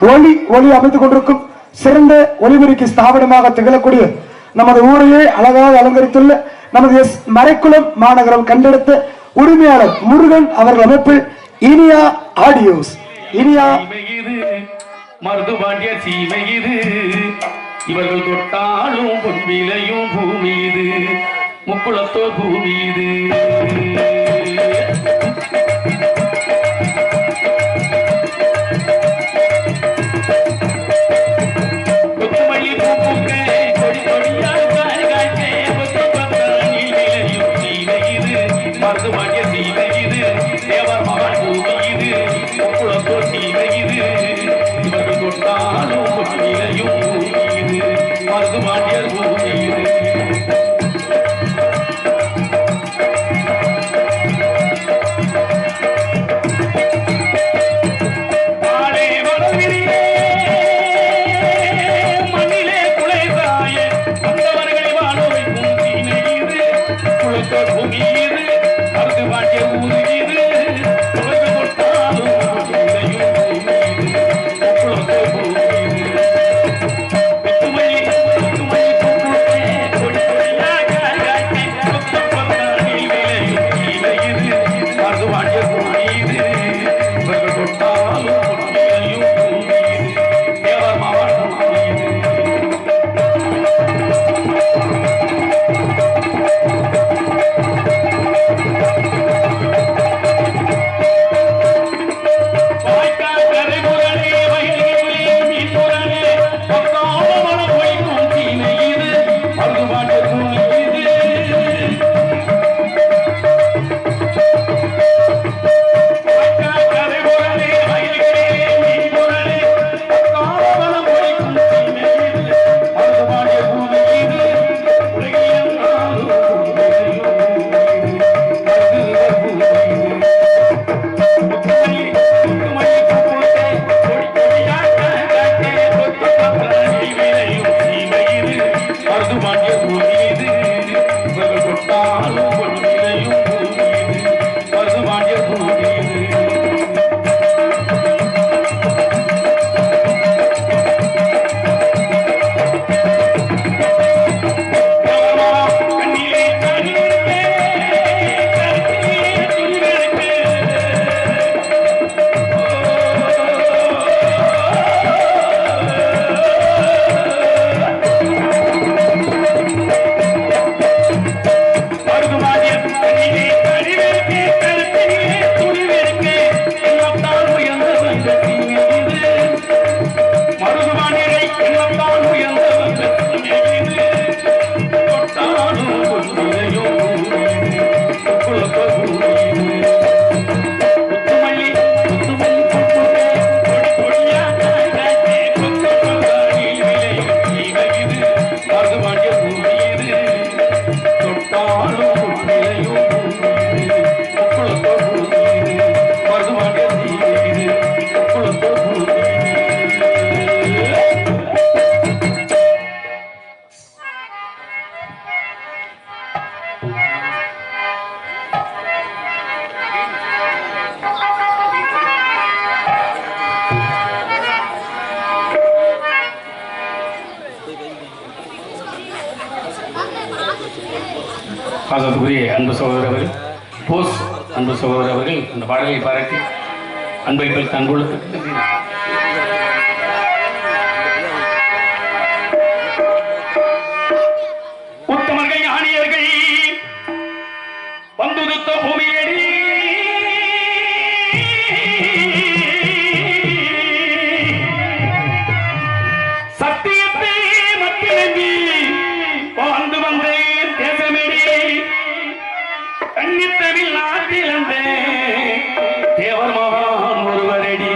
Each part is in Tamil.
ஒளி அமைத்துக் கொண்டிருக்கும் சிறந்த ஒளிபெருக்கி ஸ்தாபனமாக திகழக்கூடிய நமது ஊரையே அழகாக அலங்கரித்துள்ள நமது எஸ் மறைக்குளம் மாநகரம் கண்டெடுத்த உரிமையாளர் முருகன் அவர்கள் அமைப்பில் இனியா ஆடியோஸ் இனியா மருதுபாண்டிய சீமை இது இவர்கள் தொட்டாலும் பொன்விலையும் பூமி இது முக்குளத்தோ பூமி இது மருதுபாண்டிய சீமை இது தேவர் மகன் பூமி இது முக்குளத்தோ சீமை இது இவர்கள் தொட்டாலும் பொன்விலையும் பூமி இது மருதுபாண்டிய பூமி இது பாசத்துக்குரிய அன்பு சகோதரர் அவர்கள் போஸ் அன்பு சகோதரர் அவர்கள் அந்த பாடலை பாராட்டி அன்பை பெற்று அன்புள்ள உத்தமர்கள் ஞானியர்கள் வந்துடுத்த பூமியடி சத்தியத்தை மத்தியங்கி வாழ்ந்து வந்தே கண்ணித்தவில் நாட்டிலந்தே தேவர் மகான் ஒருவரடி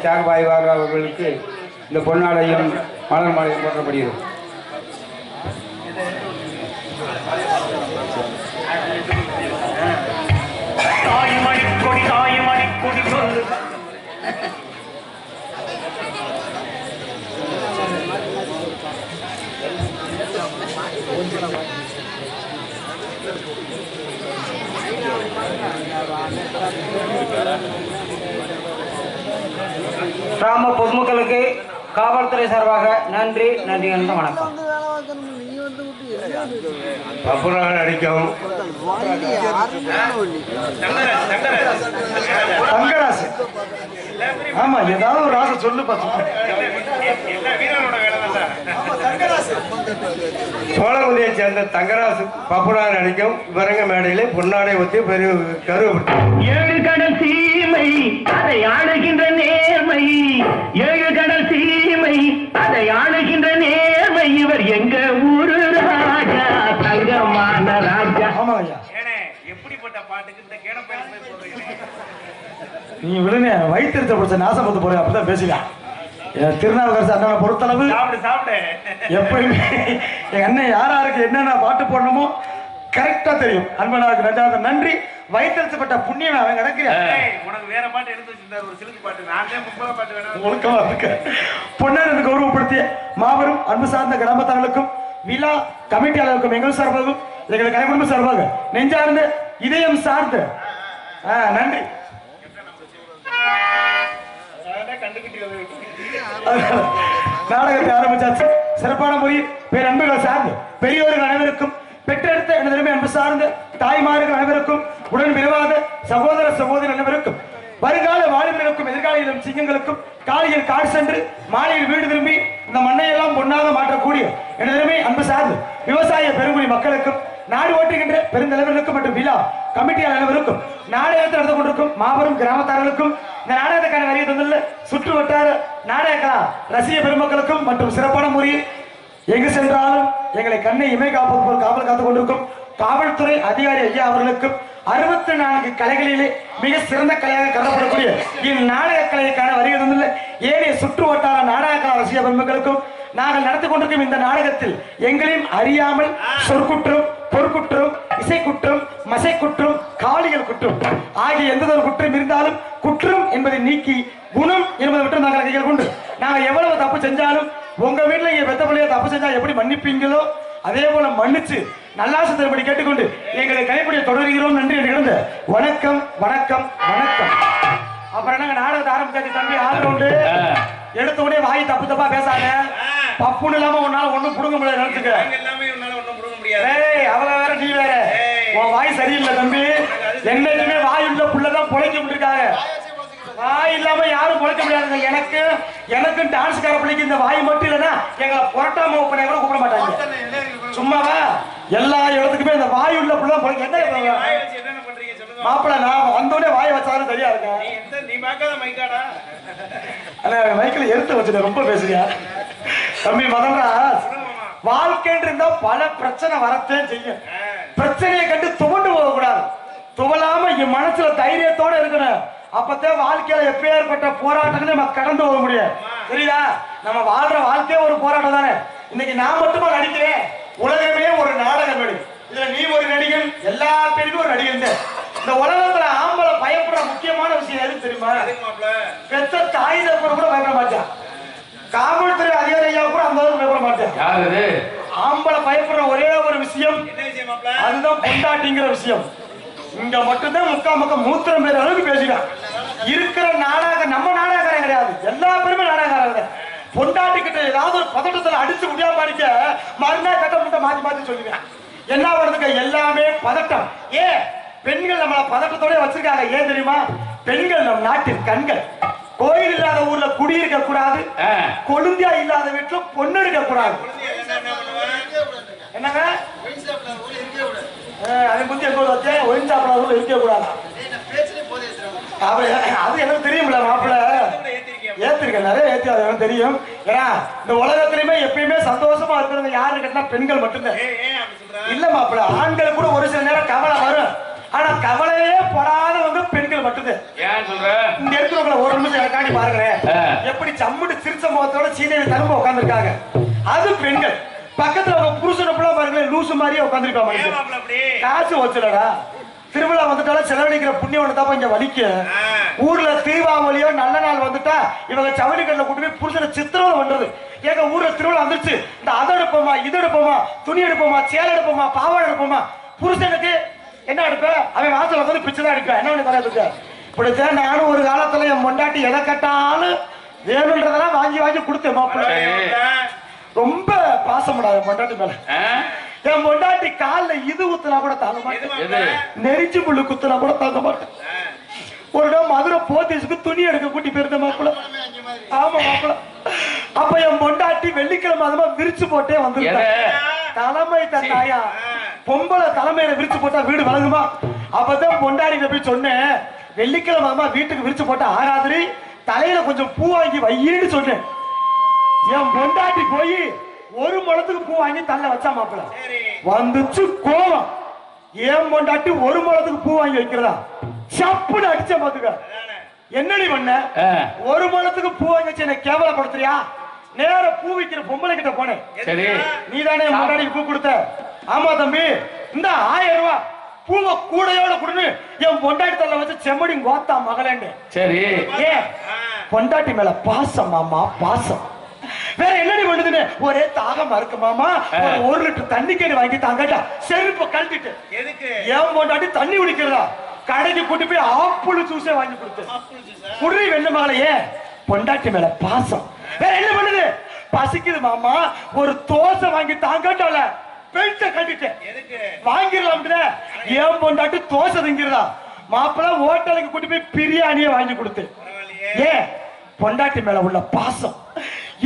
சாகுபாய்வாக அவர்களுக்கு இந்த பொன்னாடையும் மலர் மாலையும் போற்றப்படுகிறது. கிராம பொதுமக்களுக்கு காவல்துறை சார்பாக நன்றி கலந்த வணக்கம். அடிக்கும் தங்கராசு. ஆமா, ஏதாவது ஒரு ராசை சொல்லு சோழகுதியை சேர்ந்த தங்கராசு பப்புனார் அடிக்கும் விவரங்க மேடையிலே பொன்னாடை ஒத்தி பெரிய கருவப்பட்டு ஏழு கடல் சீமை அதை ஆளுகின்ற நேர்மை, ஏழு கடல் சீமை அதை ஆளுகின்ற நேர்மை, இவர் எங்க ஊரு ராஜா, தங்கமான ராஜா. ஆமா ஐயா, எப்படிப்பட்ட பாட்டுக்கு இந்த கேட நீ விடுங்க, வயிற்றுச்ச பிடிச்ச நாசப்பத்து போற அப்படிதான் பேசலாம். திருநாவுக்கரசு அண்ணனை பொறுத்தளவு எப்பயுமே எங்க அண்ணன் யாராருக்கு என்னென்ன பாட்டு போடணுமோ கரெக்டா தெரியும். அன்பனாருக்கு நன்றாக நன்றி. வயிற்றுப்பட்ட புண்ணியம் அவன் கிடக்கிறேன். உனக்கு வேற பாட்டு எடுத்து வச்சிருந்தாரு, ஒரு சிலுக்கு பாட்டு. நான் 30 பாட்டு வேணாம் ஒழுக்கமா இருக்கு. பொன்னாடு கௌரவப்படுத்திய மாபெரும் அன்பு சார்ந்த கிராமத்தார்களுக்கும் விழா கமிட்டியாளருக்கும் எங்கள் சார்பாகவும் எங்களுக்கு கலைக்குடும்ப சார்பாக நெஞ்சார்ந்த இதயம் சார்ந்த நன்றி. நாடகத்தை ஆரம்பிச்சாச்சு. சிறப்பான முறையில் பேரன்புகள் சார்ந்து பெரியோர்கள் அனைவருக்கும், பெற்றெடுத்த எனது அன்பு சார்ந்த தாய்மார்கள் அனைவருக்கும், உடன் பிறவாத சகோதர சகோதரி அனைவருக்கும், வருங்கால வாலிபர்களுக்கும், எதிர்கால இளம் சிங்கங்களுக்கும், காலையில் காடு சென்று மாலையில் வீடு திரும்பி இந்த மண்ணையெல்லாம் பொன்னாக மாற்றக்கூடிய எனது அன்பு சார்ந்து விவசாய பெருங்குடி மக்களுக்கும், நாடு ஓட்டுகின்ற பெருந்தலைவர்களுக்கும் மற்றும் விழா கமிட்டியாளர் அனைவருக்கும், நாடகத்தை நடந்து கொண்டிருக்கும் மாபெரும் கிராமத்தார்களுக்கும், இந்த நாடகத்துக்கான வரிய தந்துள்ள சுற்று வட்டார நாடக ரசிக பெருமக்களுக்கும் மற்றும் சிறப்பான முறையில் எங்கு சென்றாலும் எங்களை கண்ணை இமை காப்பது போல் காவல் காத்துக் கொண்டிருக்கும் காவல்துறை அதிகாரி ஐயா அவர்களுக்கும், 64 கலைகளிலே மிக சிறந்த கலையாக கருதப்படக்கூடிய இந்நாடக கலைக்கான வரிய தந்துள்ள ஏனைய சுற்று வட்டார நாடக ரசிக பெருமக்களுக்கும், நாங்கள் நடத்தி கொண்டிருக்கும் இந்த நாடகத்தில் எங்களையும் அறியாமல் சொற்குற்றம், பொற்குற்றம், இசைக்குற்றம், மசைக்குற்றம், காளிகள் குற்றம் ஆகிய எந்த ஒரு குற்றம் இருந்தாலும் குற்றம் என்பதை நீக்கி குணம் என்பதை விட்டு நாங்கள் கையில் கொண்டு நாங்கள் எவ்வளவு தப்பு செஞ்சாலும் உங்க வீட்டுல இங்க பெத்த பிள்ளைய தப்பு செஞ்சா எப்படி மன்னிப்பீங்களோ அதே போல மன்னிச்சு நல்லாசு தரும்படி கேட்டுக்கொண்டு எங்களை கைப்படிய தொடர்கிறோம். நன்றி என்று கிடந்து வணக்கம் வணக்கம் வணக்கம். அப்புறம் நாங்க நாடகத்தை ஆரம்பிச்சாச்சு தம்பி. ஆல்ரவுண்டு எடுத்த உடனே வாய் தப்பு தப்பா பேசாத. பப்புன்னு இல்லாம உன்னால ஒண்ணும் புடுங்க முடியாது நினைச்சுக்க. அவள வேற நீ வேற. உன் வாய் சரியில்லை தம்பி. என்னைக்குமே வாய் உள்ள புள்ளதான் பொழைக்க முடியிருக்காங்க. வாய் இல்லாம யாரும் பொழைக்க முடியாதுங்க. எனக்கு டான்ஸ்கார பிள்ளைக்கு இந்த வாய் மட்டும் இல்லைன்னா எங்களை புரட்டாம கூட கூப்பிட மாட்டாங்க. சும்மாவா எல்லா இடத்துக்குமே இந்த வாய் உள்ள புள்ள பொழைக்க. என்ன மாப்பிள்ள நான் வந்தோடனே வாய் வச்சாலும் சரியா இருக்கேன். மைக்கில் எடுத்து வச்சுட்ட ரொம்ப பேசுறியா தம்பி. மதம்ரா வாழ்க்கைன்னு இருந்தா பல பிரச்சனை வரத்தே செய்யும். பிரச்சனையை கண்டு துவண்டு போக கூடாது. துவலாம என் மனசுல தைரியத்தோட இருக்கணும். அப்பதான் வாழ்க்கையில எப்பேற்பட்ட போராட்டங்களே நம்ம கடந்து போக முடியும். சரியா? நம்ம வாழ்ற வாழ்க்கையே ஒரு போராட்டம் தானே. இன்னைக்கு நான் மட்டுமா நடிக்கிறேன், உலகமே ஒரு நாடக மேடை. இதுல நீ ஒரு நடிகன், எல்லா பேருக்கும் ஒரு நடிகன். இந்த உலகத்துல ஆம்பளை பயப்படுற முக்கியமான விஷயம் எது தெரியுமா? பெத்த தாய் தகப்பனை கூட பயப்பட மாட்டான். காவல்துறை அதிகாரி ஐயா கூட அந்த அளவுக்கு பயப்பட மாட்டேன். ஆம்பளை பயப்படுற ஒரே ஒரு விஷயம் அதுதான் பொண்டாட்டிங்கிற விஷயம். இங்க மட்டும்தான் முக்கா மூத்திரம் பேர் அளவுக்கு பேசுகிறான். இருக்கிற நாடக நம்ம நாடகக்காரன் கிடையாது, எல்லா பேருமே நாடகக்காரங்க. பொண்டாட்டி கிட்ட ஏதாவது ஒரு பதட்டத்துல அடிச்சு முடியாம படிக்க மறுநாள் கட்ட முட்டை மாத்தி மாத்தி சொல்லுவேன். என்ன பண்ணுறதுக்கு எல்லாமே பதட்டம். ஏன் பெண்கள் நம்மள பதட்டத்தோட வச்சிருக்காங்க? ஏன் தெரியுமா? பெண்கள் நம் நாட்டின் கண்கள். கோயில் இல்லாத ஊர்ல குடியிருக்க கூடாது, கொழுந்தியா இல்லாத வீட்டுல பொண்ணு எடுக்க கூடாது. என்னங்க அதை பத்தி ஒயின் சாப்பிடாத ஊர்ல இருக்க கூடாது. அது எனக்கு தெரியும்ல மாப்பிள்ள, ஏத்திருக்கேன், நிறைய ஏத்தி. அது எனக்கு தெரியும். ஏன்னா இந்த உலகத்திலுமே எப்பயுமே சந்தோஷமா இருக்கிறவங்க யாரு கேட்டா பெண்கள் மட்டும்தான். இல்ல மாப்பிள்ள, ஆண்கள் கூட ஒரு சில நேரம் கவலை வரும். ஆனா கவலையே படாதவங்க பெண்கள் மட்டும்தான். ஏன் சொல்ற? இங்க இருக்கிறவங்கள ஒரு நிமிஷம் எனக்காண்டி பாருங்களேன். எப்படி சம்முட்டு சிரிச்ச முகத்தோட சீதையை தரும்ப உட்கார்ந்துருக்காங்க. அது பெண்கள். பக்கத்துல அவங்க புருஷனை புள்ள பாருங்களேன், லூசு மாதிரியே உட்கார்ந்துருக்காங்க. காசு வச்சுலடா, திருவிழா வந்துட்டாலும் செலவழிக்கிற புண்ணியம் தான் இங்க வலிக்க. ஊர்ல தீபாவளியோ நல்ல நாள் வந்துட்டா இவங்க சவடிக்கல்ல கூட்டு போய் புருஷனை சித்திரவதை பண்றது. எங்க ஊர்ல திருவிழா வந்துருச்சு, இந்த அதை எடுப்போமா, இது எடுப்போமா, துணி எடுப்போமா, சேலை எடுப்போமா, பாவாடை எடுப்போமா. புருஷனுக்கு என்ன எடுப்ப? அவன் வாசல வந்து பிச்சை தான் எடுப்பேன். என்ன தரதுக்கு இப்படித்தான் நானும் ஒரு காலத்துல என் பொண்டாட்டி எதை கட்டாலும் வேணுன்றதெல்லாம் வாங்கி வாங்கி கொடுத்தேன். மாப்பிள்ளை ரொம்ப பாசப்படாத பொண்டாட்டி மேல. என் பொண்டாட்டி கால்ல இது ஊத்துனா கூட தாங்க மாட்டேன், நெரிச்சு புல்லு குத்துனா கூட தாங்க மாட்டேன். ஒரு நாள் மதுரை போத்தீஸுக்கு துணி எடுக்க கூட்டி போயிருந்த மாப்பிள்ள. ஆமா மாப்பிள்ள. அப்ப என் பொண்டாட்டி வெள்ளிக்கிழமை அதுமா விரிச்சு போட்டே வந்து தலைமை தாயா, பொம்பளை தலைமையில விரிச்சு போட்டா வீடு வழங்குமா? அப்பதான் பொண்டாடிக்க போய் சொன்னேன், வெள்ளிக்கிழமை வீட்டுக்கு விரிச்சு போட்டா ஆகாதிரி, தலையில கொஞ்சம் பூ வாங்கி வையின்னு சொன்னேன். என் பொண்டாட்டி போய் ஒரு முழத்துக்கு பூ வாங்கி தள்ள வச்சா மாப்பிள்ள. வந்துச்சு கோவம். என் பொண்டாட்டி ஒரு முழத்துக்கு பூ வாங்கி வைக்கிறதா சப்புன்னு அடிச்ச பாத்துக்க. என்னடி பண்ண? ஒரு முழத்துக்கு பூ வாங்கி வச்சு என்ன கேவலப்படுத்துறியா? நேர பூ வைக்கிற பொம்பளை கிட்ட போனேன். நீ தானே என் பொண்டாட்டிக்கு பூ கொடுத்த? ஆமா தம்பி, இந்த 1000 ரூபாய் பூவை கூடையோட கொடுன்னு என் பொண்டாட்டி தள்ள வச்சு செம்மடி கோத்தா மகளேன்னு. சரி, ஏன் பொண்டாட்டி மேல பாசம் மாமா, பாசம். வேற என்னடி பண்ணுதுன்னு ஒரே தாகமா இருக்கு மாமா, 1 லிட்டர் தண்ணி கேடு வாங்கி தாங்கட்டா. செருப்ப கழட்டிட்டு என் பொண்டாட்டி தண்ணி குடிக்கிறதா கடைக்கு கூட்டி போய் ஆப்பிள் ஜூஸே வாங்கி கொடுத்து குடி வெண்ணு மகளையே. பொண்டாட்டி மேல பாசம். வேற என்ன பண்ணுது? பசிக்குது மாமா, ஒரு தோசை வாங்கி தாங்கட்டால பெல்ட்ட கட்டிட்டேன். வாங்கிடலாம். ஏன் பொண்டாட்டி தோசை திங்கிறதா மாப்பிள்ள ஹோட்டலுக்கு கூட்டி போய் பிரியாணியை வாங்கி கொடுத்து. ஏன் பொண்டாட்டி மேல உள்ள பாசம்.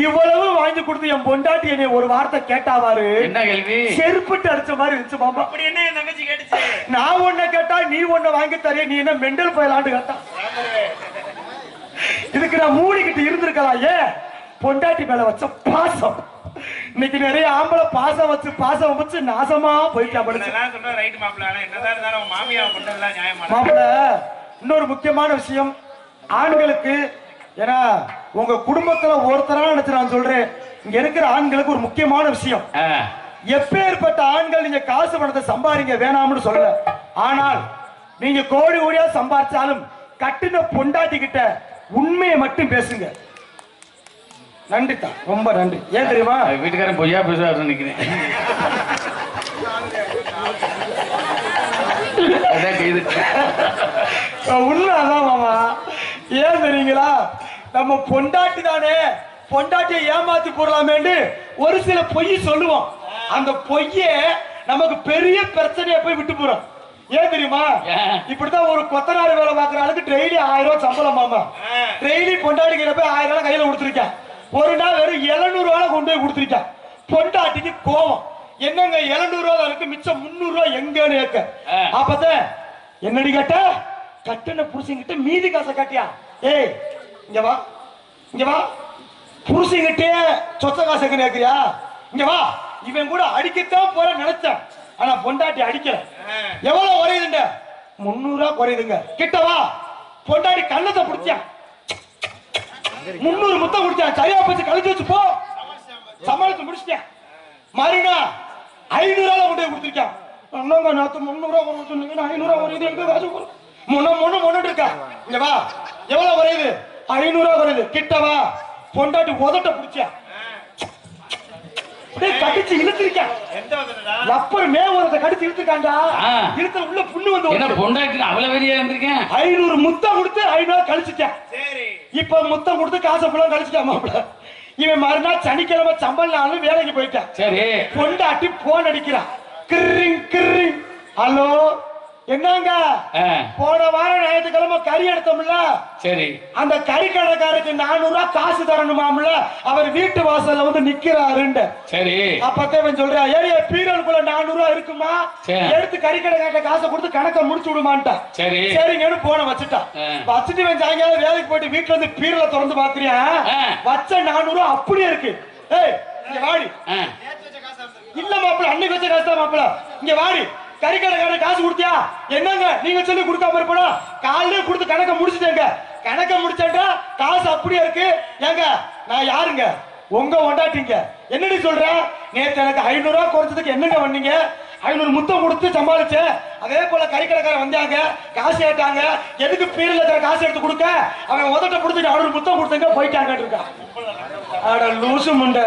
இவ்வளவு வாங்கி கொடுத்து என் பொண்டாட்டி என்னை ஒரு வார்த்தை கேட்டாவாரு. என்ன கேள்வி? செருப்பிட்டு அடிச்ச மாதிரி இருந்துச்சு மாமா. அப்படி என்ன என் தங்கச்சி கேட்டுச்சு? நான் ஒன்ன கேட்டா நீ ஒன்ன வாங்கி தரே, நீ என்ன மெண்டல் போயலான்னு கேட்டா. இதுக்கு நான் மூடிக்கிட்டு இருந்திருக்கலாம். ஏன் பொண்டாட்டி மேல வச்ச பாசம். இன்னைக்கு நிறைய ஆம்பளை பாசம் வச்சு நாசமா போயிட்டா. மாப்பிள்ள இன்னொரு முக்கியமான விஷயம் ஆண்களுக்கு, ஏன்னா உங்க குடும்பத்துல ஒருத்தரா நினைச்சு நான் சொல்றேன், இங்க இருக்கிற ஆண்களுக்கு ஒரு முக்கியமான விஷயம். எப்பேற்பட்ட ஆண்கள் நீங்க காசு பணத்தை சம்பாதிங்க வேணாம்னு சொல்லல, ஆனால் நீங்க கோடி கோடியா சம்பாதிச்சாலும் கட்டின பொண்டாட்டி கிட்ட உண்மையை மட்டும் பேசுங்க. நன்றி தான், ரொம்ப நன்றி. ஏன் தெரியுமா? வீட்டுக்காரன் பொய்யா பேசுவாரு நினைக்கிறேன். உண்மை அதான் மாமா. ஏன் தெரியுங்களா? நம்ம பொண்டாட்டி தானே, பொண்டாட்டியை ஏமாத்தி போடலாமேன்னு ஒரு சில பொய் சொல்லுவோம். அந்த பொய்யே நமக்கு பெரிய பிரச்சனையை போய் விட்டு போறோம். ஏன் தெரியுமா? இப்படித்தான் ஒரு கொத்தனார் வேலை பார்க்குற ஆளுக்கு டெய்லி 1000 ரூபாய் சம்பளம் மாமா. டெய்லி பொண்டாட்டிக்கிற போய் 1000 ரூபாய் கையில கொடுத்துருக்கேன். ஒரு நாள் வெறும் 700 ரூபாய் கொண்டு போய் கொடுத்துருக்கேன். பொண்டாட்டிக்கு கோவம், என்னங்க 700 ரூபாய் இருக்கு, மிச்சம் 300 ரூபாய் எங்கன்னு கேட்க. அப்பதான் என்னடி கேட்ட? கட்டண புருஷங்கிட்ட மீதி காசை காட்டியா? ஏய் இங்க வா, இங்க வா. புருஷங்கிட்டே சொச்ச காசு எங்க கேட்கிறியா? இங்க வா. இவன் கூட அடிக்கத்தான் போற நினைச்சேன், ஆனா பொண்டாட்டி அடிக்கல. எவ்வளவு குறையுதுங்க? 300 ரூபாய் குறையுதுங்க. கிட்ட வா. பொண்டாட்டி கண்ணத்தை பிடிச்சா 300 முத்தம் குடிச்சான். சரியா போச்சு, கழிச்சு வச்சு போ. சமாளிச்சு முடிச்சிட்டேன். மறுநா 500 ரூபாய் கொண்டு போய் கொடுத்துருக்கேன். அண்ணாங்க நேத்து 300 ரூபாய் சொன்னீங்க, 500 ரூபாய் குறையுது, எங்க காசு முன்ன இருக்கா? இங்க வா. எவ்வளவு குறையுது? 500 ரூபாய் குறையுது. கிட்ட வா. பொண்டாட்டி உதட்ட பிடிச்சா கடிச்சு இழுத்திருக்கேன். லப்பர் மேவரத்தை கடிச்சு இழுத்துக்காண்டா. இழுத்துல உள்ள புண்ணு வந்து பொண்டாட்டி அவ்வளவு வெளியே இருந்திருக்கேன். 500 முத்தம் கொடுத்து 500 கழிச்சுட்டேன். இப்ப முத்தம் கொடுத்து காசை ஃபுல்லா கழிச்சுட்டான் மாப்பிள்ள. இவன் மறுநாள் சனிக்கிழமை சம்பளம் வேலைக்கு போயிட்டான். சரி, பொண்டாட்டி போன் அடிக்கிறான். கிரிங் கிரிங். ஹலோ, என்னங்க? போன வாரம் ஞாயிற்றுக்கிழமை கறி எடுத்தோம்ல, சரி, அந்த கறி கடைக்காரருக்கு 400 ரூபாய் காசு தரணுமாம்ல, அவர் வீட்டு வாசல்ல வந்து நிக்கிறாருன்னு. சரி, அப்பதான் சொல்றா, ஏய் பீரலுக்குள்ள 400 ரூபாய் இருக்குமா, எடுத்து கறி கடைக்கார காசை கொடுத்து கணக்கை முடிச்சு விடுமான்ட்டா. சரி, சரிங்கன்னு போன வச்சுட்டான். வச்சுட்டு சாயங்காலம் வேலைக்கு போயிட்டு வீட்டுல இருந்து பீரலை திறந்து பாக்குறியா, வச்ச 400 ரூபாய் அப்படியே இருக்கு. ஏய் இங்க வாடி. இல்ல மாப்பிள்ள, அன்னைக்கு வச்ச காசு தான் மாப்பிள்ள. இங்க வாடி. கறிக்கடைக்காரன் காசு கொடுத்தியா? என்னங்க நீங்க சொல்லி கொடுக்காம இருப்பா? காலையிலே கொடுத்து கணக்கை முடிச்சுட்டேங்க. கணக்கை முடிச்சா காசு அப்படியே இருக்கு. ஏங்க நான் யாருங்க? உங்க ஒண்டாட்டிங்க. என்னடி சொல்ற? நேத்து எனக்கு 500 ரூபாய் குறைச்சதுக்கு என்னங்க பண்ணீங்க? 500 முத்தம் கொடுத்து சமாளிச்சேன். அதே போல கறிக்கடைக்காரன் வந்தாங்க, காசு ஏட்டாங்க. எதுக்கு பீரில் இருக்கிற காசு எடுத்து கொடுக்க? அவன் உதட்ட கொடுத்துட்டு 600 முத்தம் கொடுத்தங்க போயிட்டாங்க இருக்கான். அட லூசு முண்டை.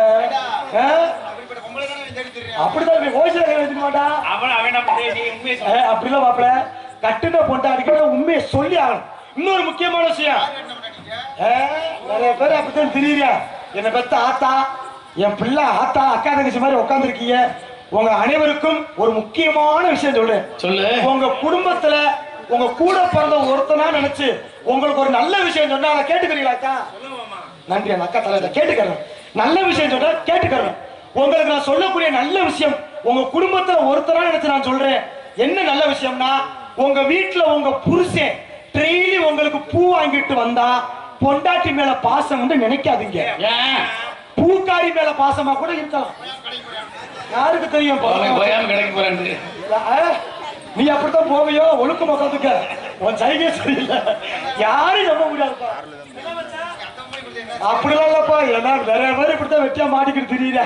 அப்படிதான் ஹோல்சேல் வச்சுக்க மாட்டான். அப்படிலாம் பாப்பல கட்டுன பொண்டாடிக்கிட்ட உண்மையை சொல்லி ஆகணும். இன்னொரு முக்கியமான விஷயம், நிறைய பேர் அப்படித்தான் தெரியுறியா? என்னை பெத்த ஆத்தா, என் பிள்ளை ஆத்தா, அக்கா தங்கச்சி மாதிரி உட்கார்ந்து இருக்கீங்க. உங்க அனைவருக்கும் ஒரு முக்கியமான விஷயம் சொல்லு. உங்க குடும்பத்துல உங்க கூட பிறந்த ஒருத்தனா நினைச்சு உங்களுக்கு ஒரு நல்ல விஷயம் சொன்னா அதை கேட்டுக்கிறீங்களாக்கா? நன்றி அந்த அக்கா தலைவர் கேட்டுக்கிறேன். நல்ல விஷயம் சொன்னா கேட்டுக்கிறேன். உங்களுக்கு நான் சொல்லக்கூடிய நல்ல விஷயம் உங்க குடும்பத்துல ஒருத்தரா நினைச்சு நான் சொல்றேன். என்ன நல்ல விஷயம்னா, உங்க வீட்டுல உங்க புருஷன் டெய்லி உங்களுக்கு பூ வாங்கிட்டு வந்தா பொண்டாட்டி மேல பாசம் வந்து நினைக்காதீங்க. பூக்காரி மேல பாசமா கூட இருக்கலாம். யாருக்கு தெரியும்? நீ அப்படித்தான் போவையோ? ஒழுக்கம் உட்காந்துக்க. உன் சைகை சரியில்லை. யாரும் நம்ப முடியாதுப்பா. அப்படிலாம் இல்லப்பா. ஏன்னா நிறைய பேர் இப்படித்தான் வெட்டியா மாட்டிக்கிட்டு தெரியல.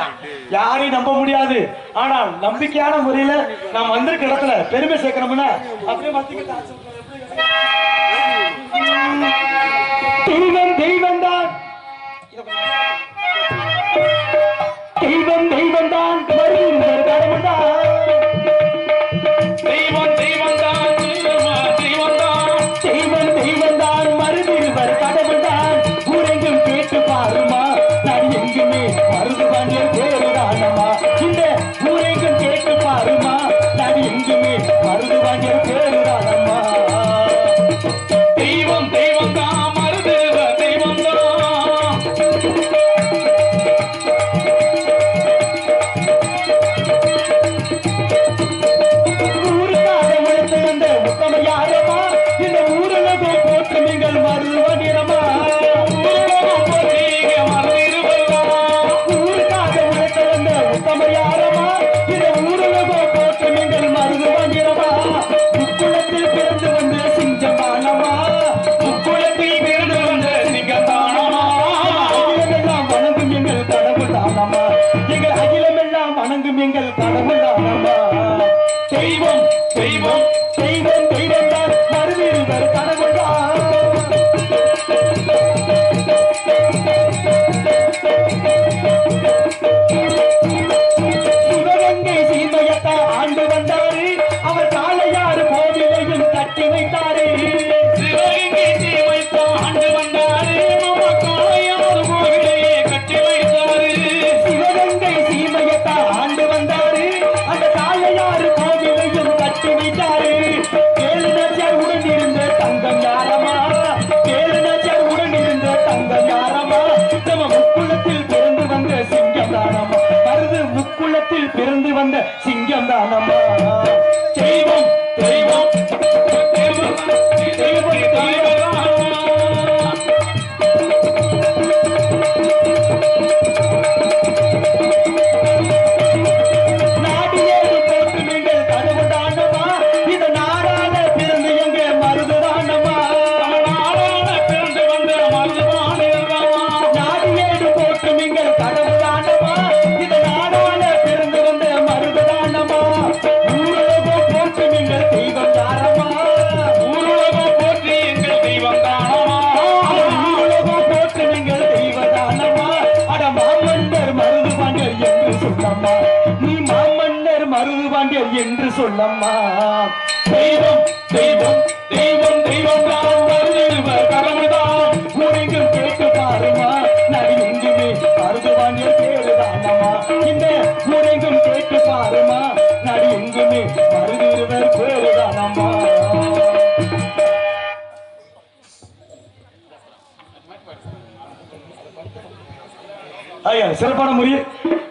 யாரையும் நம்ப முடியாது. ஆனால் நம்பிக்கையான முறையில நாம் வந்திருக்க இடத்துல பெருமை சேர்க்கணும்னா அப்படியே மத்திக்கிட்டு தெய்வம் தெய்வம் தான், தெய்வம் தெய்வம் தான், வருகின்ற கடவுள் தான். தெய்வம் தெய்வம் தான், தெய்வம் தான், தெய்வம் தெய்வம் தான், மருதிருவர் கடவுள் தான். ஊரெங்கும் கேட்டு பாருமா, நான் எங்குமே மருது வாங்கியர் பேருதானமா. இந்த ஊரெங்கும் கேட்டு பாருமா, நான் எங்குமே மருது வாங்கியர் பேருதானமா. தெய்வம் தெய்வம் தான், மருது தெய்வம் தான். ஊருக்காக உழைத்து வந்த உத்தமையாரமா, இந்த ஊரலகோ போற்று நீங்கள் மருதுவனிரமா. ஊருக்காக உழைத்து வந்த உத்தமையாரமா, இந்த ஊரலகோ போற்று நீங்கள் மருதுவனிரமா. முக்குளத்தில் பிறந்து வந்த சிங்கமானமா, முக்குளத்தில் பிறந்து வந்த சிங்கமானமா. அகிலமெல்லாம் வணங்கும் எங்கள் கடவுள் தானமா, எங்கள் அகிலமெல்லாம் வணங்கும் எங்கள் கடவுள் தானமா. தெய்வம் தெய்வம் தெய்வம் தெய்வம் தான், மருதிருவர் கடவுள் தான். சிவகங்கை சீமையத்தா ஆண்டு வந்தாரு, அவர் காளையாறு கோவிலையும் கட்டி வைத்தாரு. சிவகங்கை சீமைத்தா ஆண்டு வந்தாரு, நம்ம காளையாறு கோவிலையே கட்டி வைத்தாரு. சிவகங்கை சீமையத்தா ஆண்டு வந்தாரு, அந்த காளையாறு கோவிலையும் கட்டி வைத்தாரு. கேளுநர் உடன் இருந்த தங்கம் யாரமா, கேளுநர் உடன் இருந்த தங்கம் யாரமா. நம்ம முக்குளத்தில் பிறந்து வந்த சிங்கம் தானமா, மருது முக்குளத்தில் பிறந்து வந்த சிங்கம் தானமா. தெய்வம் தெய்வம் தெய்வம் தெய்வம் தெய்வம். நாடியேடு போட்டு நீங்கள் கடவுள் தானமா, இது நாடால பிறந்து எங்க மருது தானமா. நாடான பிறந்து வந்த மருதுவானேவா. நாடியேடு போட்டு நீங்கள் கடவுள் தானமா, இது நாடால பிறந்து வந்த மருது தானமா. ஊரலகோ போட்டு நீங்கள் தெய்வம் தானமா, ஊருலகம் போற்றி எங்கள் தெய்வம் தானமா. ஊரலகோ போட்டு நீங்கள் தெய்வம் தானமா. அட மாமன்னர் மருது பாண்டியர் என்று சொல்லம்மா, நீ மாமன்னர் மருது பாண்டியர் என்று சொல்லம்மா. தெய்வம் தெய்வம் தெய்வம் தெய்வம் தான், மருதிருவர் கடவுள் தான். ஊரெங்கும் கேட்டு பாருமா, நடி எங்குமே மருது பாண்டியர் பேருதானமா. இந்த ஊரெங்கும் கேட்டு பாருமா, நடி எங்குமே மருதிருவர் பேருதானமா. சிறப்பான முறை.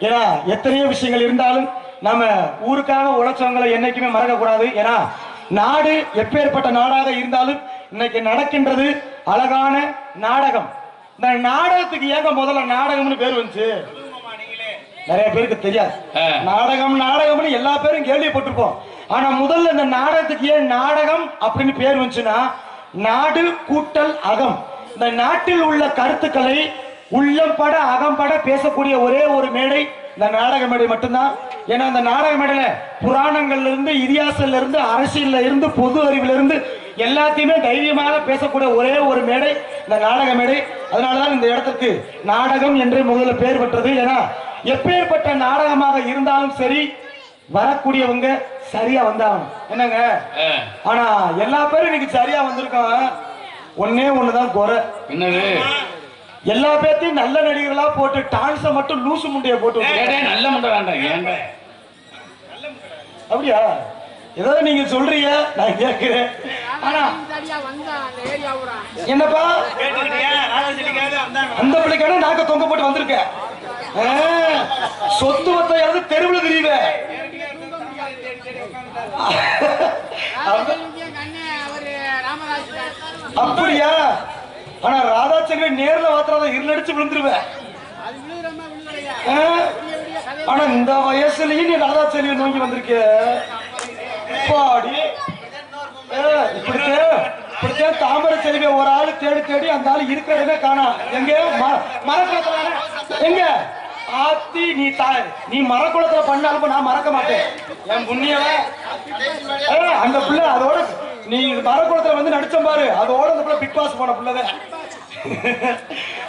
ஏன்னா எத்தனையோ விஷயங்கள் இருந்தாலும் நம்ம ஊருக்காக உழைச்சவங்களை என்னைக்குமே மறக்க கூடாது. ஏன்னா நாடு எப்பேற்பட்ட நாடாக இருந்தாலும் இன்னைக்கு நடக்கின்றது அழகான நாடகம். இந்த நாடகத்துக்கு ஏங்க முதல்ல நாடகம்னு பேர் வந்துச்சு? நிறைய பேருக்கு தெரியாது. நாடகம் நாடகம்னு எல்லா பேரும் கேள்விப்பட்டிருப்போம். ஆனா முதல்ல இந்த நாடகத்துக்கு ஏன் நாடகம் அப்படின்னு பேர் வந்துச்சுன்னா, நாடு கூட்டல் அகம். இந்த நாட்டில் உள்ள கருத்துக்களை உள்ளம்பட அகம்பட பேசக்கூடிய ஒரே ஒரு மேடை இந்த நாடக மேடை மட்டும்தான். ஏன்னா அந்த நாடக மேடையில புராணங்கள்ல இருந்து, இதிகாசத்துல இருந்து, அரசியல்ல இருந்து, பொது அறிவுல இருந்து எல்லாத்தையுமே தைரியமாக பேசக்கூடிய ஒரே ஒரு மேடை இந்த நாடக மேடை. அதனாலதான் இந்த இடத்துக்கு நாடகம் என்று முதல்ல பேர் பெற்றது. ஏன்னா எப்பேற்பட்ட நாடகமாக இருந்தாலும் சரி, வரக்கூடியவங்க சரியா வந்தாங்க என்னங்க. ஆனா எல்லா பேரும் இன்னைக்கு சரியா வந்திருக்கோம். ஒன்னே ஒண்ணுதான் குறை. என்னது? எல்லா பேர்த்தையும் நல்ல நடிகர்களா போட்டு டான்ஸ மட்டும் லூசு முண்டைய போட்டு நல்ல முண்டை வேண்டாம். ஏங்க அப்படியா? ஏதாவது நீங்க சொல்றீங்க, நான் கேட்கிறேன். ஆனா என்னப்பா அந்த பிள்ளைக்கான நாக்க தொங்க போட்டு வந்திருக்க. சொத்து வத்தையாவது தெருவில் தெரியுவ. அப்படியா? ஆனா ராதாச்செல்வி நேர்ல வாத்திராதான் இருளடிச்சு விழுந்துருவேன். ஆனா இந்த வயசுலயும் நீ ராதாச்செல்வி நோக்கி வந்திருக்க. இப்படித்தான் தாமரை செல்விய ஒரு ஆளு தேடி தேடி அந்த ஆளு இருக்கிறதே காணா. எங்க மரக்குளத்துல எங்க ஆத்தி நீ மரக்குளத்துல பண்ணாலும் நான் மறக்க மாட்டேன். என் புண்ணியவ அந்த பிள்ளை அதோட நீ மரக்குளத்துல வந்து நடிச்ச பாரு, அதோட அந்த பிள்ளை பிக் பாஸ் போன பிள்ளை.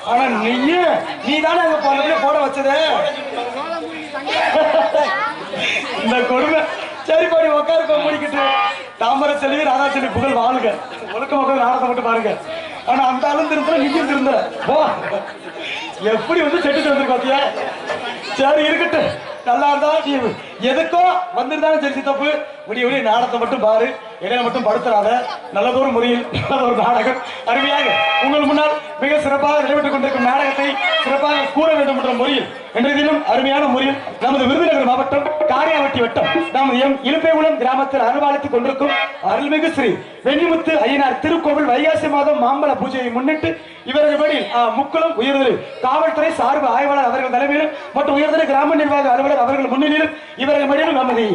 ஆனா நீ தானே அங்க போட வச்சது இந்த கொடுமை. சரி பாடி உட்காருக்க முடிக்கிட்டு தாமரை செல்வி ராதாச்செல்வி புகழ் வாழ்க. ஒழுக்க மக்கள் நாடகத்தை மட்டும் பாருங்க. ஆனா அந்த ஆளும் திருந்த நிதியும் திருந்த எப்படி வந்து செட்டு வந்துருக்கு பாத்தியா? சரி இருக்கட்டும், நல்லா இருந்தா நீ எதுக்கோ வந்துருந்தாலும் சரி தப்பு. விடிய விடிய நாடகத்தை மட்டும் பாரு, இடையில மட்டும் படுத்துறாத. நல்லதொரு முறையில் நல்லதொரு நாடகம் அருமையாக உங்கள் முன்னால் மிக சிறப்பாக நடைபெற்றுக் கொண்டிருக்கும் நாடகத்தை சிறப்பாக கூற வேண்டும் என்ற முறையில் இன்றைய தினம் அருமையான முறையில் நமது விருதுநகர் மாவட்டம் காரியாவட்டி வட்டம் நமது இலுப்பைகுளம் கிராமத்தில் அனுபாலித்துக் கொண்டிருக்கும் அருள்மிகு ஸ்ரீ வெண்ணிமுத்து ஐயனார் திருக்கோவில் வைகாசி மாதம் மாம்பழ பூஜையை முன்னிட்டு இவர்கள் வழியில் முக்குளம் உயர்திரு காவல்துறை சார்பு ஆய்வாளர் அவர்கள் தலைமையிலும் மற்றும் உயர்திரு கிராம நிர்வாக அலுவலர் அவர்கள் முன்னிலையிலும் இவர்கள் வழியிலும் நமது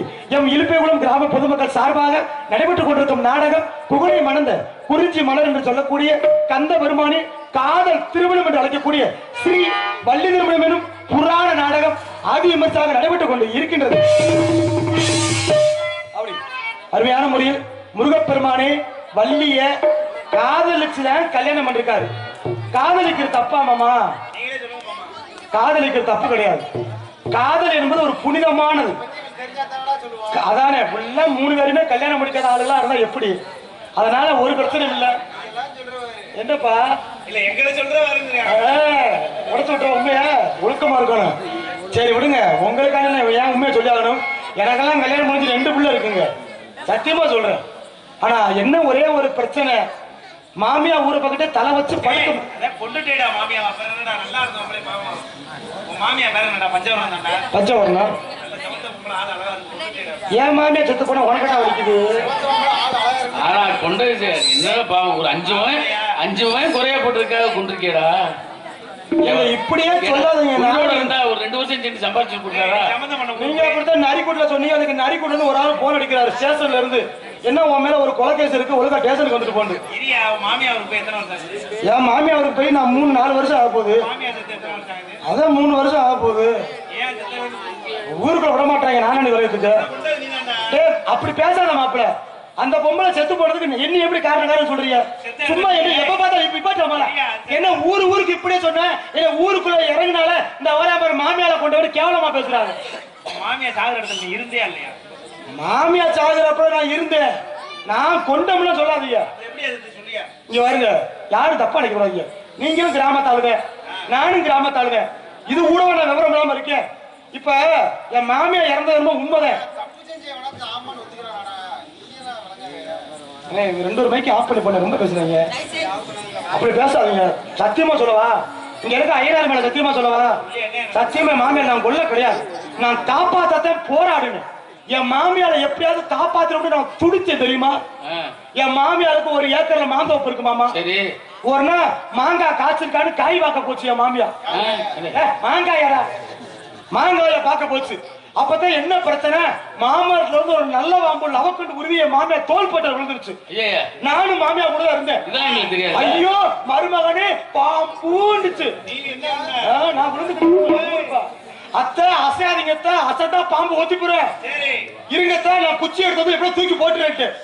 இலுப்பைகுளம் கிராம பொதுமக்கள் சார்பாக நடைபெற்றுக் கொண்டிருக்கும் நாடகம் புகழை மணந்த குறிஞ்சி மலர் என்று சொல்லக்கூடிய கந்த பெருமானி காதல் திருமணம் என்று அழைக்கக்கூடிய ஸ்ரீ வள்ளி திருமணம் எனும் புராண நாடகம் ஆதி விமர்சையாக நடைபெற்றுக் கொண்டு இருக்கின்றது. அப்படி அருமையான முறையில் முருகப்பெருமானே வள்ளிய காதலிச்சுதான் கல்யாணம் பண்ணிருக்காரு. காதலிக்கிற தப்பா மாமா? காதலிக்கிற தப்பு கிடையாது. காதல் என்பது ஒரு புனிதமானது. அதானே ஃபுல்லா 3 பேருமே கல்யாணம் முடிக்காத ஆளுலாம் இருந்தா எப்படி? அதனால ஒரு பிரச்சனை இல்லை. என்னப்பா இல்ல எங்களை சொல்ற உடச்சு விட்டுற உண்மையா ஒழுக்கமா இருக்கணும். சரி விடுங்க, உங்களுக்கான ஏன் உண்மையை சொல்லி ஆகணும்? எனக்கெல்லாம் கல்யாணம் முடிஞ்சு 2 பிள்ளை இருக்குங்க, சத்தியமா சொல்றேன். ஆனா என்ன ஒரே ஒரு பிரச்சனை, மாமியா ஊரை பக்கத்தே தலை வச்சு படுக்கும். பொண்ணுடா மாமியா நல்லா இருக்கும். மாமியா பேர பஞ்சவரணம். ஏன் மாமியா செத்து போனா உனக்கட்டா வலிக்குது? ஆனா கொண்டு என்னப்பா ஒரு 5 வயசு குறைய போட்டிருக்காக கொண்டிருக்கேடா. இப்படியே சொல்லாதீங்க. ஒரு 2 வருஷம் சேர்ந்து சம்பாதிச்சு கொடுத்தாரா? நீங்க அப்படித்தான் நரிக்கூட்டில் சொன்னீங்க. அதுக்கு நரிக்கூட்ல இருந்து ஒரு ஆள் போன் அடிக்கிறாரு ஸ்டேஷன்ல இருந்து. என்ன உன் மேல ஒரு கொலை கேஸ் இருக்கு, ஒழுங்கா ஸ்டேஷனுக்கு வந்துட்டு போண்டு. என் மாமியாருக்கு போய் நான் 3-4 வருஷம் ஆக போகுது. அதான் 3 வருஷம் ஆக போகுது. ஊருக்குள்ள விட மாட்டாங்க நானே வரையத்துக்கு. அப்படி பேசாத மாப்பிள்ள. அந்த பொம்பளை செத்து போனதுக்கு என்ன எப்படி காரணம் சொல்றீங்க? சும்மா என்ன எப்ப பார்த்தா இப்ப என்ன ஊருக்கு இப்படியே சொன்ன? ஊருக்குள்ள இறங்கினால இந்த அவராமர் மாமியால கொண்டு வந்து கேவலமா பேசுறாங்க. மாமியா சாகுற இடத்துல நீ இருந்தே இல்லையா? மாமியா சாகுறப்ப நான் இருந்தேன். நான் கொண்டோம்னா சொல்லாதீங்க. இங்க பாருங்க, யாரும் தப்பா நினைக்க கூடாதீங்க. நீங்களும் கிராமத்தாளுங்க, நானும் கிராமத்தாளுங்க. இது கூட நான் விவரம் இல்லாம இருக்கேன். இப்ப என் மாமியா இறந்தது உண்மைதான். 2 மைக்கு ஆஃப் பண்ண ரொம்ப பேசுறீங்க. அப்படி பேசாதீங்க. சத்தியமா சொல்லவா? இங்க இருக்க ஐயனார் மேல சத்தியமா சொல்லவா? சத்தியமா மாமியார் நான் கொல்ல கிடையாது. நான் காப்பாத்தான் போராடுனேன். என் மாமியார எப்படியாவது காப்பாத்திர நான் துடிச்சேன் தெரியுமா? என் மாமியாருக்கு 1 ஏக்கர்ல மாந்தோப்பு இருக்கு மாமா. ஒரு நாள் மாங்காய் காய்ச்சிருக்கான்னு காய் வாக்க போச்சு என் மாமியா. மாங்காய் யாரா மாங்காய பார்க்க போச்சு. அப்பதான் என்ன பிரச்சனை, மாமரத்துல இருந்து ஒரு நல்ல பாம்பு லவக்கண்டு உருவிய மாமியா தோல் பட்ட விழுந்துருச்சு. நானும் மாமியா கூட இருந்தேன். ஐயோ மருமகனே பாம்புண்டுச்சு. நான் விழுந்து அத்தை அசையாதீங்கத்த, அசட்டா பாம்பு ஓத்தி போறேன் இருங்கத்த, நான் குச்சி எடுத்தது எப்படியோ தூக்கி போட்டுருக்கேன்.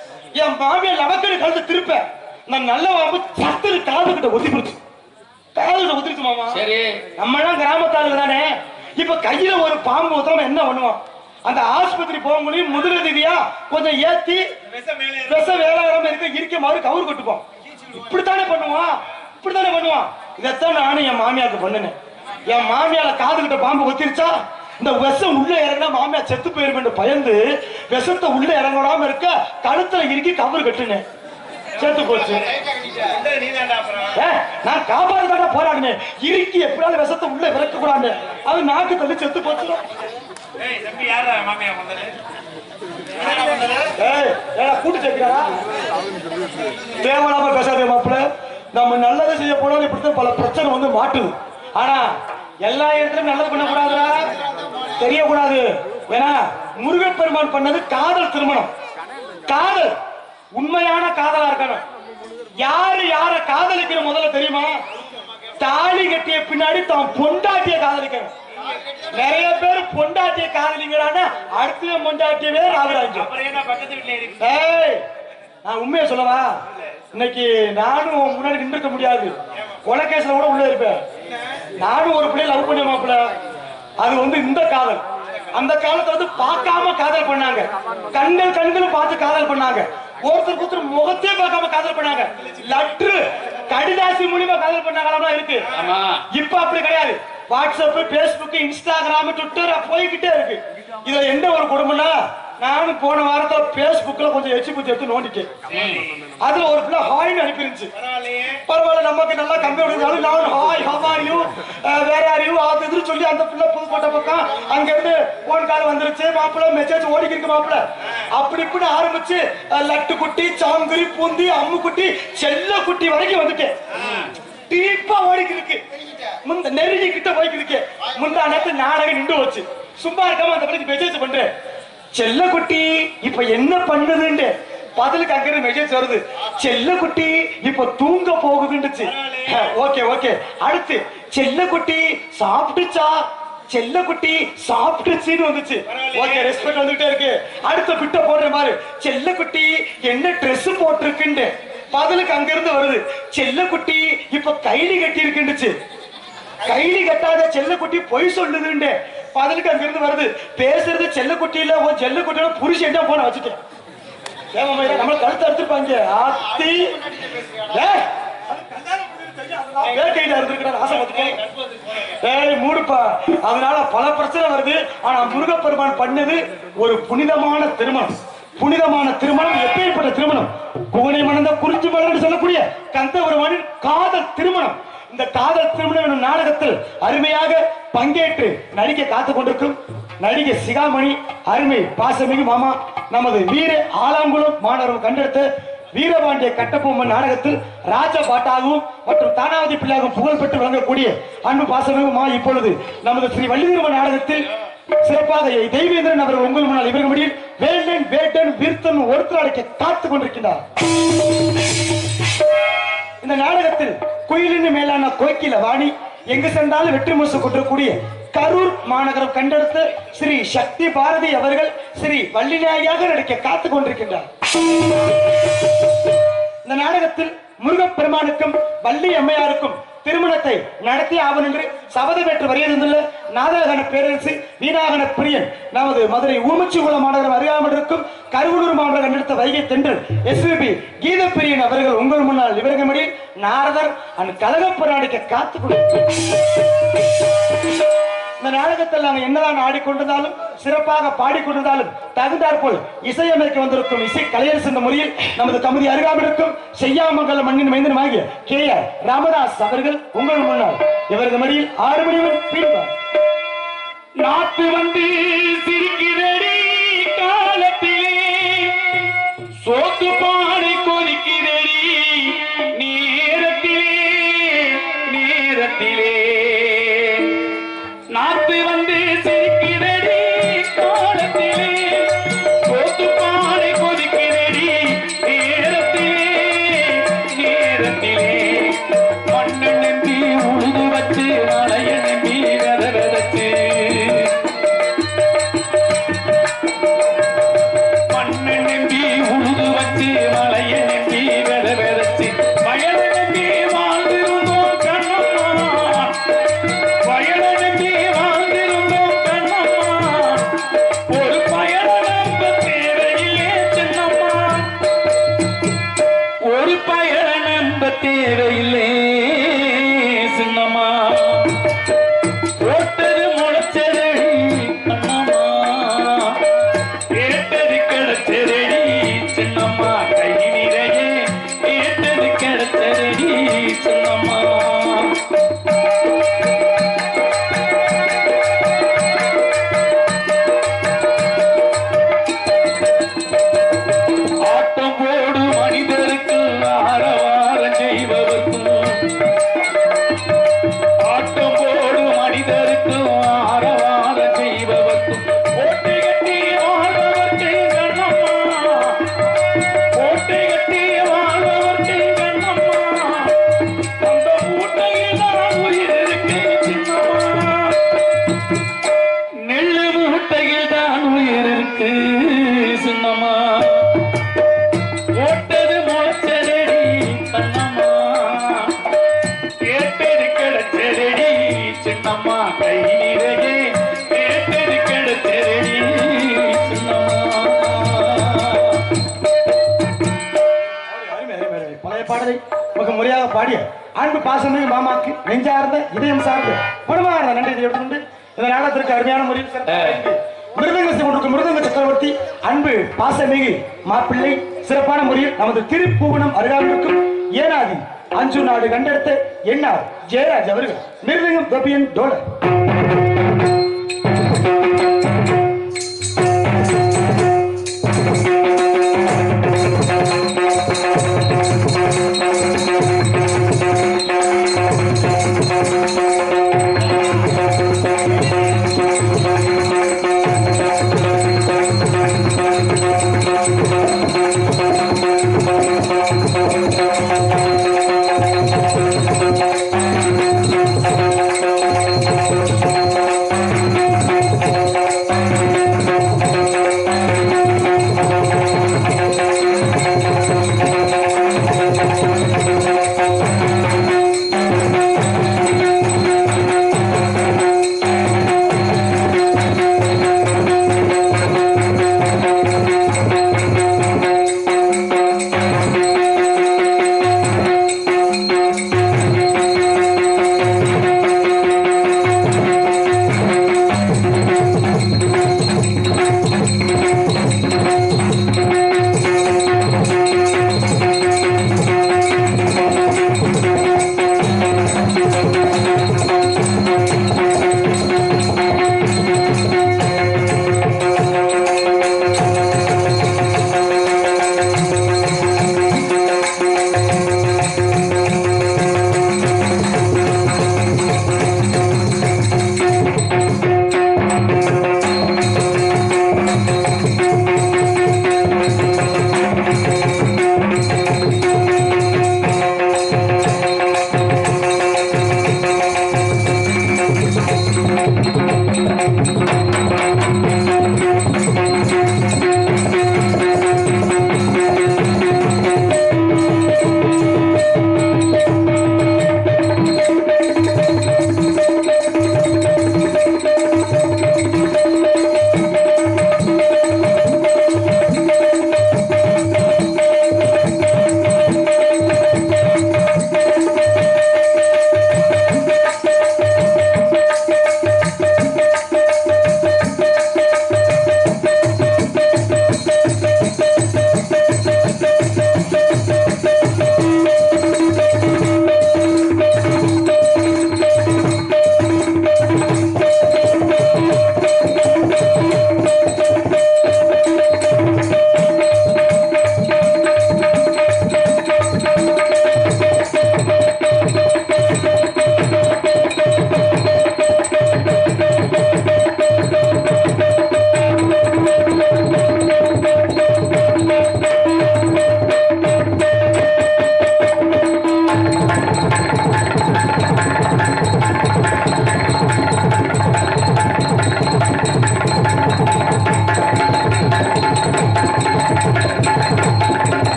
என் மாமியா லவக்கண்டு கழுத்து திருப்ப நான் நல்ல பாம்பு சத்து காது கிட்ட ஒத்தி போச்சு. காது கிட்ட ஒத்திருச்சு மாமா. சரி நம்ம எல்லாம் கிராமத்தாளுங்க தானே. இப்ப கையில ஒரு பாம்பு ஊத்தாம என்ன பண்ணுவோம், அந்த ஆஸ்பத்திரி போக முடியும் முதலுதவியா கொஞ்சம் ஏத்தி விஷ வேளாண் இருக்க மாதிரி கவுர் கட்டுப்போம். இப்படித்தானே பண்ணுவான், இப்படித்தானே பண்ணுவான். இதைத்தான் நானும் என் மாமியாருக்கு பண்ணினேன். என் மாமியால காது கிட்ட பாம்பு ஒத்திருச்சா, இந்த விஷம் உள்ள இறங்கினா மாமியா செத்து போயிருக்கும் பயந்து விஷத்தை உள்ள இறங்காம இருக்க கழுத்துல இறுக்கி கவுர் கட்டுனேன். செத்து போச்சு. நான் காப்பாற்ற போராடினேன். இறுக்கி எப்படியாவது விஷத்தை உள்ள இறக்க கூடாது, அது நாக்கு தள்ளி செத்து போச்சு. கூட்டு சேர்க்கிறாரா, தேவையில்லாம பேசாதே மாப்பிள்ள. நம்ம நல்லதை செய்ய போனாலும் இப்படித்தான் பல பிரச்சனை வந்து மாட்டுது. ஆனா எல்லா இடத்துலயும் நல்லது பண்ணக்கூடாதுடா, தெரியக்கூடாது. ஏன்னா முருகப்பெருமான் பண்ணது காதல் திருமணம். காதல் உண்மையான காதலா இருக்கணும். யாரு யார காதலிக்கணும் முதல்ல தெரியுமா, தாலி கட்டிய பின்னாடி தான் பொண்டாட்டிய காதலிக்கணும். நிறைய பேர் பொண்டாட்டிய காதலிங்கிறான அடுத்த பொண்டாட்டியவே ராகராஜ். நான் உண்மையை சொல்லவா, இன்னைக்கு நானும் முன்னாடி நின்றுக்க முடியாது, கொலைகேஸ்ல கூட உள்ள இருப்பேன். நானும் ஒரு பிள்ளைய லவ் பண்ண மாப்பிள்ள. அது வந்து இந்த காதல். அந்த காலத்துல வந்து பார்க்காம காதல் பண்ணாங்க, கண்கள் பார்த்து காதல் பண்ணாங்க, ஒருத்தருக்கு ஒருத்தர் முகத்தையே பார்க்காம காதல் பண்ணாங்க, லெட்டர் கடிதாசி மூலியமா காதல் பண்ணாங்களா இருக்கு. இப்ப அப்படி கிடையாது. வாட்ஸ்அப், பேஸ்புக், இன்ஸ்டாகிராம், ட்விட்டர் போய்கிட்டே இருக்கு. இதுல எந்த ஒரு குடும்பம்னா, நானும் போன வாரத்துல பேஸ்புக்ல கொஞ்சம் எச்சி புத்தி எடுத்து நோண்டிட்டேன். அதுல ஒரு பிள்ளை ஹாய்னு அனுப்பிருந்துச்சு. பரவாயில்ல நமக்கு நல்லா கம்பி விடுறாலும் நான் hi how are you where are you அது சொல்லி அந்த பிள்ளை புதுக்கோட்டை பக்கம் அங்க இருந்து போன் கால் வந்துருச்சு. மாப்பிள்ள மெசேஜ் ஓடிக்கு இருக்கு மாப்பிள்ள. அப்படி இப்படி ஆரம்பிச்சு லட்டு குட்டி, சாங்குரி, பூந்தி, அம்மு குட்டி, செல்ல குட்டி வரைக்கும் வந்துட்டேன். டீப்பா ஓடிக்கு இருக்கு. முந்த நெருங்கி கிட்ட போய்க்கு இருக்கு. முந்தா நேரத்து நாடகம் நின்று வச்சு சும்மா இருக்காம அந்த பிள்ளைக்கு மெசேஜ் பண்றேன். செல்ல குட்டி இப்ப என்ன பண்ணுதுன்னு பதிலுக்கு அங்க மெசேஜ் வருது. செல்ல குட்டி இப்ப தூங்க போகுதுன்னுச்சு. Okay okay. அடுத்து செல்ல குட்டி சாப்பிட்டுச்சா, செல்ல குட்டி சாப்பிட்டுச்சுன்னு வந்துச்சு. ஓகே ரெஸ்பெக்ட் வந்துட்டே இருக்கு. அடுத்த பிட்ட போடுற மாதிரி செல்ல குட்டி என்ன ட்ரெஸ் போட்டிருக்குன்னு பதிலுக்கு அங்க இருந்து வருது. செல்ல குட்டி இப்ப கைலி கட்டி இருக்குன்னுச்சு. கைலி கட்டாத செல்ல குட்டி பொய் சொல்லுதுன்னு பதிலுக்கு அங்க இருந்து வருது. பேசுறது செல்ல குட்டியில ஒரு செல்ல குட்டியோட புருஷன் தான் போன வச்சுட்டேன். நம்மள கழுத்து அறுத்துருப்பாங்க. ஆத்தி மூடுப்பா. அதனால பல பிரச்சனை வருது. ஆனா முருகப்பெருமான் பண்ணது ஒரு புனிதமான திருமணம். புனிதமான திருமணம் எப்பேற்பட்ட திருமணம், குவனை மணந்த குறிஞ்சி மலர் சொல்லக்கூடிய கந்தபெருமானின் காதல் திருமணம். இந்த காதல் திருமணம் எனும் நாடகத்தில் அருமையாக பங்கேற்று நடிக்க காத்துக் கொண்டிருக்கும் நடிகை சிகாமணி, அருமை பாசமிகு மாமா, நமது வீர ஆலாங்குளம் மாணவர்கள் கண்டெடுத்த வீரபாண்டிய கட்டபொம்மன் நாடகத்தில் ராஜ பாட்டாகவும் மற்றும் தானாவதி பிள்ளையாகவும் புகழ்பெற்று வழங்கக்கூடிய அன்பு பாசமிகு மா இப்பொழுது நமது ஸ்ரீ வள்ளிதிருமன் நாடகத்தில் சிறப்பாக தெய்வேந்திரன் அவர்கள் உங்கள் முன்னால் இவர்கள் முடியில் வேண்டன் வேட்டன் வீர்த்தன் ஒருத்தர் அடைக்க காத்துக் கொண்டிருக்கிறார். இந்த நாடகத்தில் குயிலின் மேலான கோக்கில வாணி, எங்கு சென்றாலும் வெற்றி முரசு கொண்டிருக்கூடிய கரூர் மாநகரம் கண்டெடுத்த ஸ்ரீ சக்தி பாரதி அவர்கள் ஸ்ரீ வள்ளிநாயகியாக நடிக்க காத்துக் கொண்டிருக்கின்றார். இந்த நாடகத்தில் முருகப்பெருமானுக்கும் வள்ளி அம்மையாருக்கும் திருமணத்தை நடத்தி ஆவன் என்று சபதம் பெற்று வருகின்ற நாதகன பேரரசு வீணாகன பிரியன் நமது மதுரை ஊமச்சிகுள மாநகரம் அறியாமல் இருக்கும் கருவூர் மாநகரம் கண்டெடுத்த வைகை தென்றல் எஸ்பிபி கீத பிரியன் அவர்கள் உங்கள் முன்னால் இவரங்கமடி நாரதர் அண்ட் கலகப்பராடிக்க காத்துக் இந்த நாடகத்தில் நாங்கள் என்னதான் ஆடிக்கொண்டிருந்தாலும் சிறப்பாக பாடிக்கொண்டிருந்தாலும் தகுந்தாற்போல் இசையமைக்க வந்திருக்கும் இசை கலையரசு என்ற முறையில் நமது கமிதி அருகாமல் இருக்கும் செய்யாமங்கல மண்ணின் மைந்தனமாகிய KR ராமதாஸ் அவர்கள் உங்கள் முன்னால் இவரது மடியில் 6 மணிவன் பீடுவார். நாட்டு வந்து சிரிக்கிறடி காலத்திலே சோத்து பானை கொதிக்கிறடி நேரத்திலே நேரத்திலே நாட்டு வந்து பாடலை மிக முறையாக பாடிய அன்பு பாசமிகு மாமாக்கு நெஞ்சார்ந்த இதயம் சார்ந்த குணமார்ந்த நன்றி எடுத்துக்கொண்டு இந்த நாடகத்திற்கு அருமையான முறையில் மிருதங்க கொண்டிருக்கும் மிருதங்க சக்கரவர்த்தி அன்பு பாசமிகு மாப்பிள்ளை சிறப்பான முறையில் நமது திருப்பூவனம் அருகாமிருக்கும் ஏனாதி அஞ்சு நாடு கண்டெடுத்த என்ஆர் ஜெயராஜ் அவர்கள் மிருதங்கம் கபியன் டோலர்.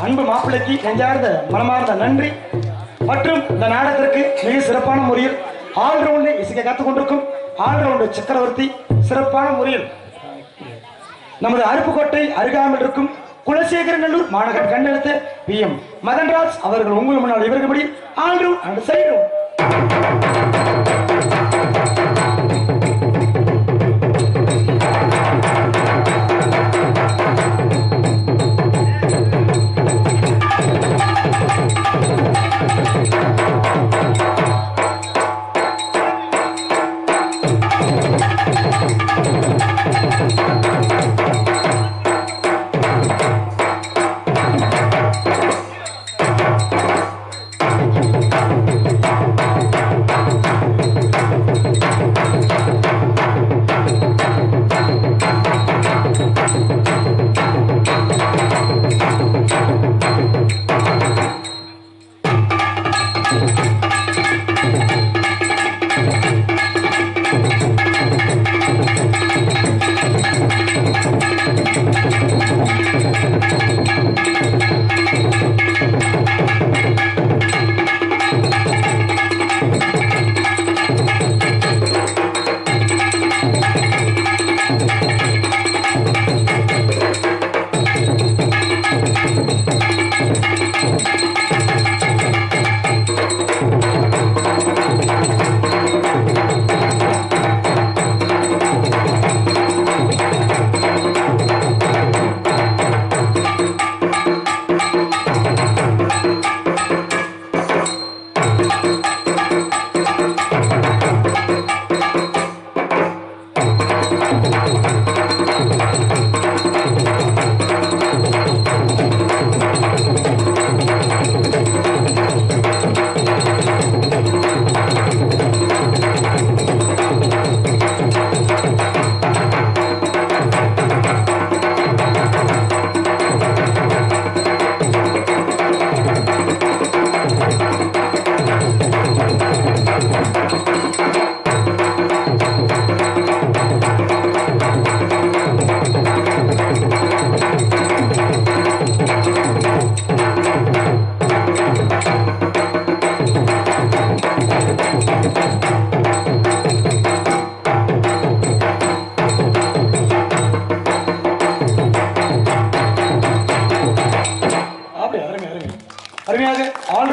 அன்பு மாப்பிள்ளைக்கு நெஞ்சார்ந்த மனமார்ந்த நன்றி மற்றும் இந்த நாடகத்திற்கு மிக சிறப்பான முறையில் ஆல்ரவுண்டை இசைக்க காத்துக் கொண்டிருக்கும் ஆல்ரவுண்டர் சக்கரவர்த்தி சிறப்பான முறையில் நமது அருப்புக்கோட்டை அருகாமல் இருக்கும் குலசேகரநல்லூர் மாநகர் கண்டெடுத்த PM மதன்ராஜ் அவர்கள் உங்கள் முன்னால் இவர்களபடி ஆல்ரவுண்ட் அண்ட் சைடு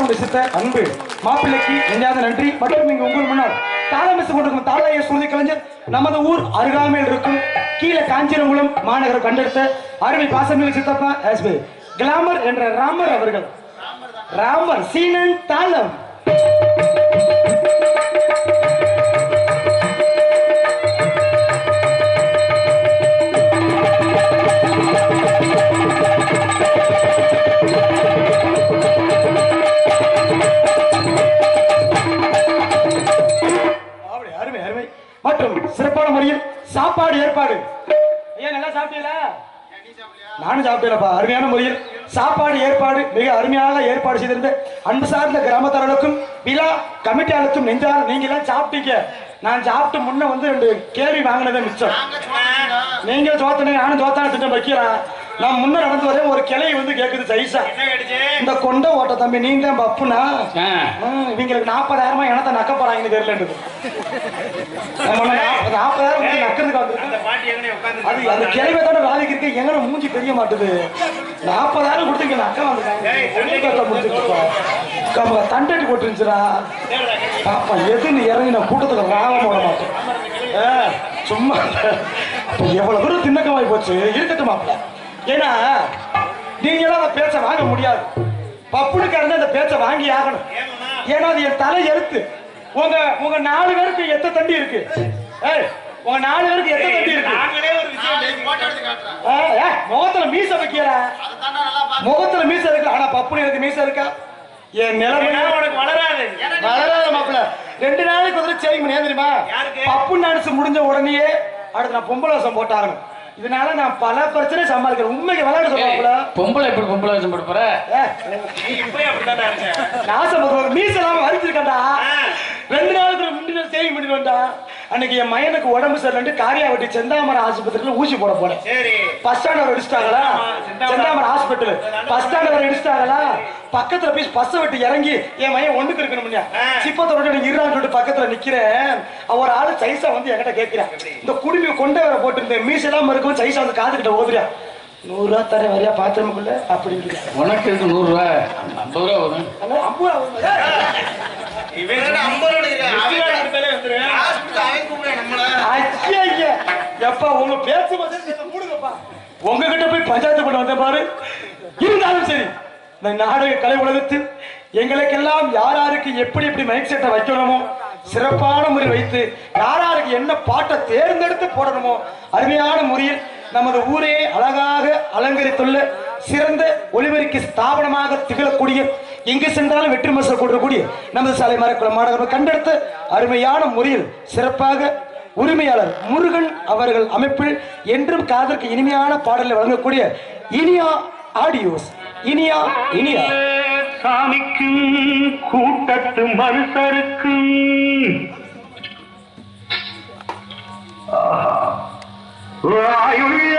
கொண்டு சித்த அன்பு மாப்பிள்ளைக்கு நெஞ்சாத நன்றி. மற்றும் இங்கு உங்கள் முன்னால் தாளம் பேசிக் கொண்டிருக்கும் தாளாய சுருதி கலைஞர் நமது ஊர் அருகாமையில் இருக்கும் கீழே காஞ்சிரங்குளம் மாநகரம் கண்டெடுத்த அருமை பாசமிகு சித்தப்பா எஸ்பி கிளாமர் என்ற ராமர் அவர்கள். ராமர் சீனன் தாளம். மற்றும் சிறப்பான முறையில் சாப்பாடு ஏற்பாடு. ஏன் நல்லா சாப்பிட்டீங்களா? நானும் சாப்பிட்டேன்ப்பா. அருமையான முறையில் சாப்பாடு ஏற்பாடு மிக அருமையாக ஏற்பாடு செய்திருந்த அன்பு சார்ந்த கிராமத்தார்களுக்கும் விழா கமிட்டியாளருக்கும் நெஞ்சால் நீங்க எல்லாம் சாப்பிட்டீங்க. நான் சாப்பிட்டு முன்ன வந்து 2 கேள்வி வாங்கினதே மிச்சம். நீங்க தோத்தனே நானும் தோத்தான திட்டம் வைக்கிறேன். நான் முன்ன நடந்து வரேன். ஒரு கிளை வந்து கேக்குது சைஸா, இந்த கொண்ட ஓட்ட தம்பி நீங்க தான் பப்புனா இவங்களுக்கு 40,000 எனத்த நக்க போறாங்கன்னு தெரியல. 40,000 நக்கிறதுக்கு வந்துருக்கு. அது அந்த கிளைவை தானே ராதிக்கு இருக்கு. எங்கன மூஞ்சி தெரிய மாட்டுது. 40,000 கொடுத்து இங்க நக்க வந்துருக்காங்க. தண்டட்டி போட்டுருந்துச்சுடா பாப்பா. எதுன்னு இறங்கி நான் கூட்டத்துக்கு ராவம் போட மாட்டேன். சும்மா எவ்வளவு தூரம் திண்ணக்கமாய் போச்சு. இருக்கட்டும் மாப்பிள்ள. ஏன்னா நீங்களும் அந்த பேச்சை வாங்க முடியாது. பப்புனுக்காரங்க அந்த பேச்சை வாங்கி ஆகணும். ஏன்னா அது என் தலை எழுத்து. உங்க 4 பேருக்கு எத்த தண்டி இருக்கு? உங்க 4 பேருக்கு எத்த தண்டி இருக்கு? முகத்துல மீச வைக்கிற முகத்துல மீச இருக்கு. ஆனா பப்புனு எனக்கு மீச இருக்கா? என் நிலைமை உனக்கு வளராது. வளராத மாப்பிள்ள. 2 நாளைக்கு வந்து சேவிங் பண்ணி தெரியுமா? பப்பு டான்ஸ் முடிஞ்ச உடனே அடுத்து நான் பொம்பளை வேஷம் போட்டாகணும். இதனால நான் பல பிரச்சனை சமாளிக்கிறேன். உண்மைக்கு விளையாட சொல்லுவாங்களா? பொம்பளை எப்படி பொம்பளை வேஷம் போட்டு போற? நாசம் மீச எல்லாம் வரிச்சிருக்கா. 2 நாளுக்கு முன்னாடி சேவிங் பண்ணிட்டு வந்தா. அன்னைக்கு என் மயனுக்கு உடம்பு சரியில்லை. காரியாவட்டி செந்தாமரை ஆஸ்பத்திரியில ஊசி போட போனேன். பஸ் ஸ்டாண்ட் அடிச்சிட்டாங்களா? செந்தாமரை ஹாஸ்பிட்டல் பஸ் ஸ்டாண்ட் அடிச்சிட்டாங்களா? பக்கத்துல போய் பஸ் விட்டு இறங்கி என் மையன் ஒண்ணுக்கு இருக்கணும். சிப்பத்தோட இருறான்னு சொல்லிட்டு பக்கத்துல நிக்கிறேன். ஒரு ஆளு சைசா வந்து என்கிட்ட கேட்கிறேன். இந்த குடுமையை கொண்டே வர போட்டு மீசெல்லாம் இருக்கும். சைசா வந்து காதுகிட்ட ஓதுறியா? 100 ரூபா தரேன் வரையா பாத்திரமுக்குள்ள அப்படின்னு. உனக்கு இருக்கு 100 ரூபா 50 ரூபா வரும். 50 ரூபா எப்பா உங்க பேச்சு மூடுங்கப்பா. உங்ககிட்ட போய் பஞ்சாயத்து பண்ண வந்த பாரு. இருந்தாலும் சரி, இந்த நாடக கலை உலகத்தில் எங்களுக்கெல்லாம் யாராருக்கு எப்படி எப்படி மைக் செட்டை வைக்கணுமோ சிறப்பான முறை வைத்து யாராருக்கு என்ன பாட்டை தேர்ந்தெடுத்து போடணுமோ அருமையான முறையில் நமது ஊரே அழகாக அலங்கரித்துள்ள சிறந்த ஒளிபெருக்கி ஸ்தாபனமாக திகழக்கூடிய எங்கு சென்றாலும் வெற்றி மசல் கொடுக்கக்கூடிய நமது சாலை மரக்குளம் மாநகரம் கண்டெடுத்த அருமையான முறையில் சிறப்பாக உரிமையாளர் முருகன் அவர்கள் அமைப்பில் என்றும் காதலுக்கு இனிமையான பாடலை வழங்கக்கூடிய இனியா ஆடியோஸ். இனியா இனியா சாமிக்கும் கூட்டத்து மனுஷருக்கும் ஆயுள்ள